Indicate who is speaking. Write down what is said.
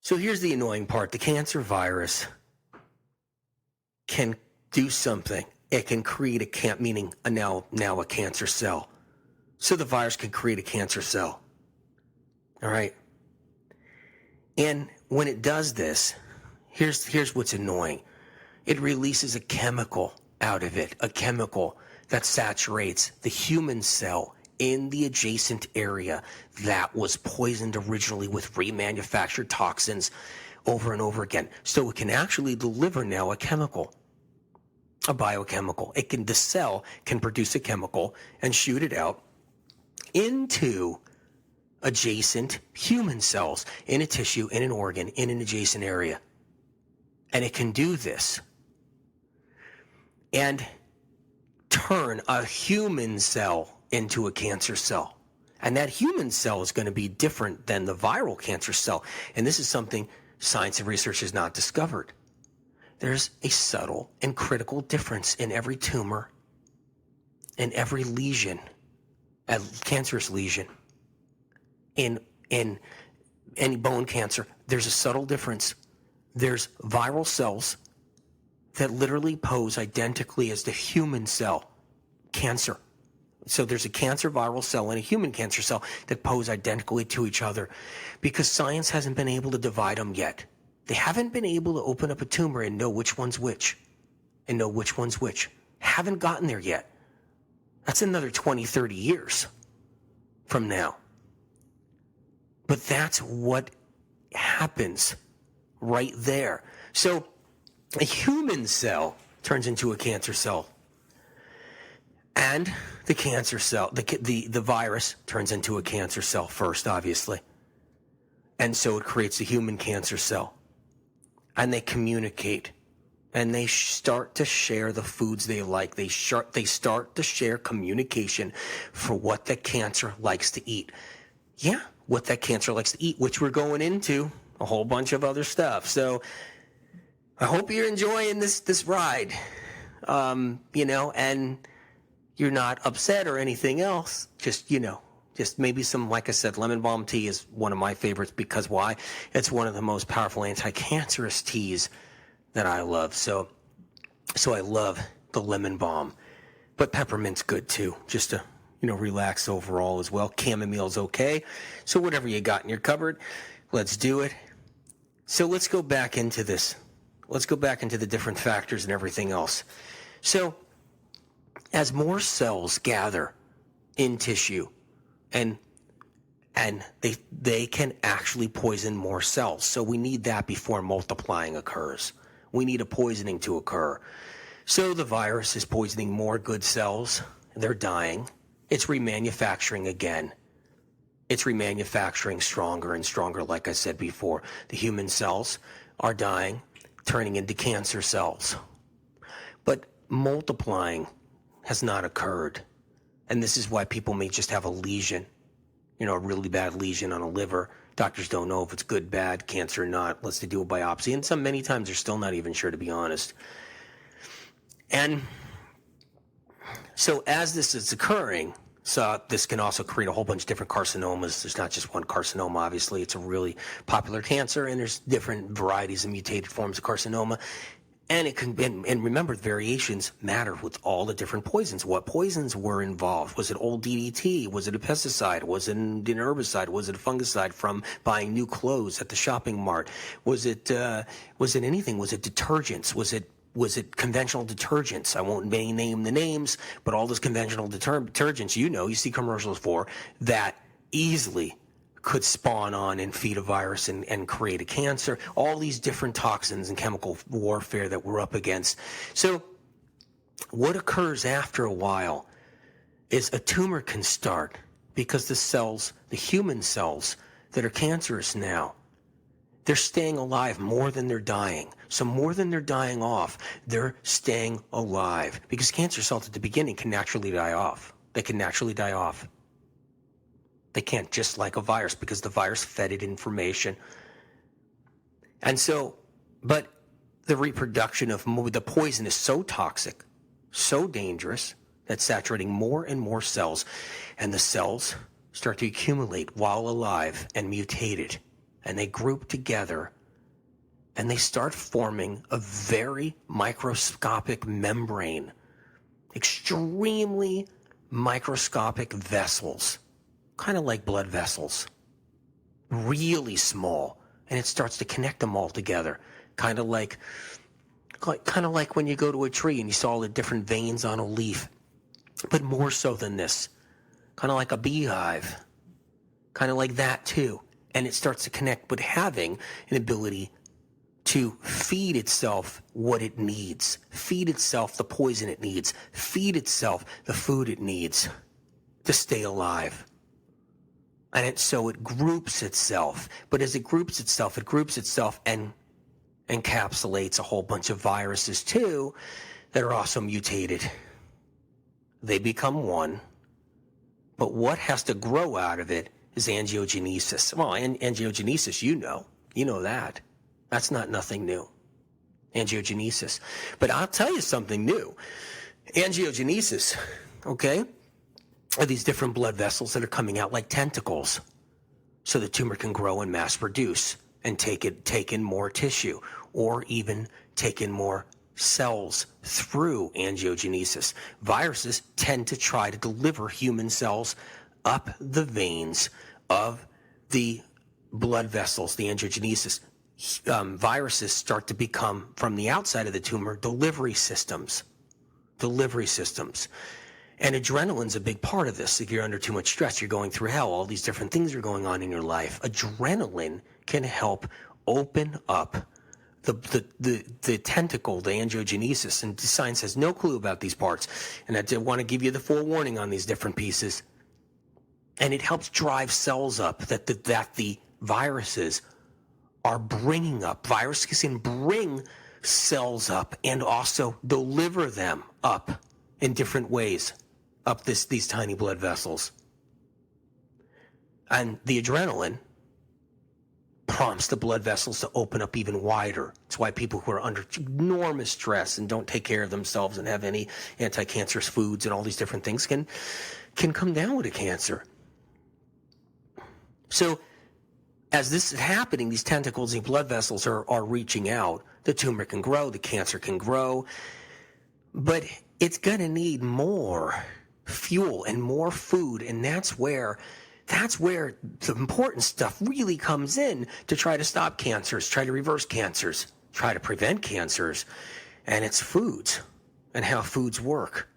Speaker 1: So here's the annoying part. The cancer virus can do something. It can create now a cancer cell. So the virus can create a cancer cell. All right. And when it does this, here's what's annoying. It releases a chemical out of it, a chemical that saturates the human cell in the adjacent area that was poisoned originally with remanufactured toxins over and over again. So it can actually deliver now a chemical, a biochemical. The cell can produce a chemical and shoot it out into adjacent human cells, in a tissue, in an organ, in an adjacent area. And it can do this and turn a human cell into a cancer cell. And that human cell is going to be different than the viral cancer cell. And this is something science and research has not discovered. There's a subtle and critical difference in every tumor, in every lesion, a cancerous lesion, in any bone cancer. There's a subtle difference. There's viral cells that literally pose identically as the human cell, cancer. So there's a cancer viral cell and a human cancer cell that pose identically to each other because science hasn't been able to divide them yet. They haven't been able to open up a tumor and know which one's which and know which one's which. Haven't gotten there yet. That's another 20, 30 years from now. But that's what happens right there. So a human cell turns into a cancer cell. And the cancer cell, the virus turns into a cancer cell first, obviously. And so it creates a human cancer cell. And they communicate. And they start to share the foods they like. They start to share communication for what the cancer likes to eat. Yeah, what that cancer likes to eat, which we're going into a whole bunch of other stuff. So I hope you're enjoying this ride, and you're not upset or anything else. Just maybe some, like I said, lemon balm tea is one of my favorites because why? It's one of the most powerful anti-cancerous teas that I love. So I love the lemon balm, but peppermint's good too, just to, relax overall as well. Chamomile's okay. So whatever you got in your cupboard, let's do it. So let's go back into this. Let's go back into the different factors and everything else. So as more cells gather in tissue and they can actually poison more cells. So we need that before multiplying occurs. We need a poisoning to occur. So the virus is poisoning more good cells. They're dying. It's remanufacturing again. It's remanufacturing stronger and stronger, like I said before. The human cells are dying, turning into cancer cells. But multiplying has not occurred. And this is why people may just have a lesion, a really bad lesion on a liver. Doctors don't know if it's good, bad, cancer or not, unless they do a biopsy. And many times they're still not even sure, to be honest. And so as this is occurring, so this can also create a whole bunch of different carcinomas. There's not just one carcinoma, obviously. It's a really popular cancer, and there's different varieties of mutated forms of carcinoma. And it can, and remember, the variations matter with all the different poisons. What poisons were involved? Was it old DDT? Was it a pesticide? Was it an herbicide? Was it a fungicide from buying new clothes at the shopping mart? Was it anything? Was it detergents? Was it conventional detergents? I won't name the names, but all those conventional detergents, you see commercials for, that easily could spawn on and feed a virus and create a cancer. All these different toxins and chemical warfare that we're up against. So what occurs after a while is a tumor can start because the human cells that are cancerous now, they're staying alive more than they're dying. So more than they're dying off, they're staying alive. Because cancer cells at the beginning can naturally die off. They can naturally die off. They can't, just like a virus, because the virus fed it information. And so, but the reproduction of the poison is so toxic, so dangerous, that's saturating more and more cells. And the cells start to accumulate while alive and mutated. and they group together, and they start forming a very microscopic membrane, extremely microscopic vessels, kind of like blood vessels, really small, and it starts to connect them all together, kind of like when you go to a tree and you saw all the different veins on a leaf, but more so than this, kind of like a beehive, kind of like that too, and it starts to connect, but having an ability to feed itself what it needs, feed itself the poison it needs, feed itself the food it needs to stay alive. And so it groups itself. But as it groups itself and encapsulates a whole bunch of viruses too that are also mutated. They become one. But what has to grow out of it is angiogenesis. Well, angiogenesis, you know that. That's not nothing new. Angiogenesis. But I'll tell you something new. Angiogenesis, okay, are these different blood vessels that are coming out like tentacles so the tumor can grow and mass produce and take in more tissue or even take in more cells through angiogenesis. Viruses tend to try to deliver human cells up the veins of the blood vessels, the angiogenesis. Viruses start to become, from the outside of the tumor, delivery systems. And adrenaline's a big part of this. If you're under too much stress, you're going through hell, all these different things are going on in your life. Adrenaline can help open up the tentacle, the angiogenesis, and science has no clue about these parts. And I want to give you the forewarning on these different pieces. And it helps drive cells up that the viruses are bringing up. Viruses can bring cells up and also deliver them up in different ways, up these tiny blood vessels. And the adrenaline prompts the blood vessels to open up even wider. It's why people who are under enormous stress and don't take care of themselves and have any anti-cancerous foods and all these different things can come down with a cancer. So as this is happening, these tentacles, these blood vessels are reaching out. The tumor can grow, the cancer can grow, but it's going to need more fuel and more food, and that's where the important stuff really comes in to try to stop cancers, try to reverse cancers, try to prevent cancers, and it's foods and how foods work.